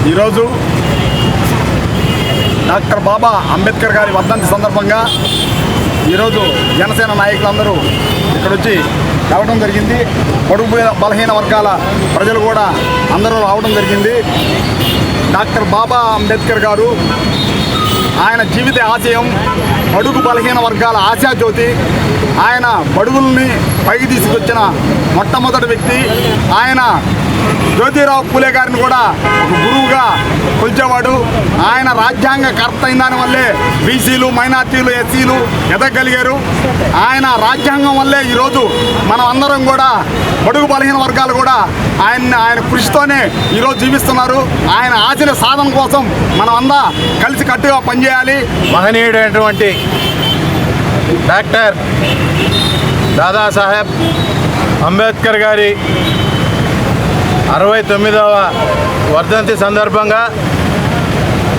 ఈరోజు డాక్టర్ బాబా అంబేద్కర్ గారి వర్ధంతి సందర్భంగా ఈరోజు జనసేన నాయకులందరూ ఇక్కడ వచ్చి రావడం జరిగింది. బడుగు బలహీన వర్గాల ప్రజలు కూడా అందరూ రావడం జరిగింది. డాక్టర్ బాబా అంబేద్కర్ గారు ఆయన జీవిత ఆశయం బడుగు బలహీన వర్గాల ఆశాజ్యోతి. ఆయన బడుగుల్ని పైకి తీసుకొచ్చిన మొట్టమొదటి వ్యక్తి. ఆయన జ్యోతిరావు పూలే గారిని కూడా ఒక గురువుగా కొలిచేవాడు. ఆయన రాజ్యాంగ కర్త అయిన దానివల్లే బీసీలు, మైనార్టీలు, ఎస్సీలు ఎదగలిగారు. ఆయన రాజ్యాంగం వల్లే ఈరోజు మనం అందరం కూడా బడుగు బలహీన వర్గాలు కూడా ఆయన కృషితోనే ఈరోజు జీవిస్తున్నారు. ఆయన ఆశల సాధన కోసం మనం అంతా కలిసి కట్టుగా పనిచేయాలి. మహనీయుడైనటువంటి డాక్టర్ దాదాసాహెబ్ అంబేద్కర్ గారి 69వ వర్ధంతి సందర్భంగా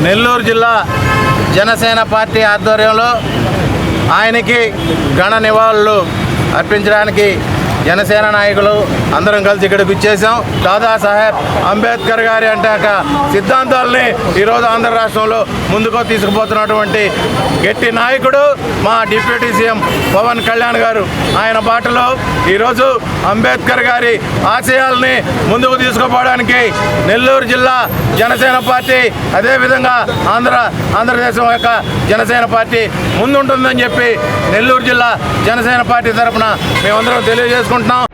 నెల్లూరు జిల్లా జనసేన పార్టీ ఆధ్వర్యంలో ఆయనకి ఘన నివాళులు అర్పించడానికి జనసేన నాయకులు అందరం కలిసి ఇక్కడికి వచ్చేసాం. దాదాసాహెబ్ అంబేద్కర్ గారి అంటాక సిద్ధాంతాలని ఈరోజు ఆంధ్ర రాష్ట్రంలో ముందుకు తీసుకుపోతున్నటువంటి గట్టి నాయకుడు మా డిప్యూటీ సీఎం పవన్ కళ్యాణ్ గారు. ఆయన బాటలో ఈరోజు అంబేద్కర్ గారి ఆశయాల్ని ముందుకు తీసుకుపోవడానికి నెల్లూరు జిల్లా జనసేన పార్టీ, అదేవిధంగా ఆంధ్రదేశం యొక్క జనసేన పార్టీ ముందుంటుందని చెప్పి నెల్లూరు జిల్లా జనసేన పార్టీ తరఫున మేమందరం తెలియజేసుకుంటున్నాం.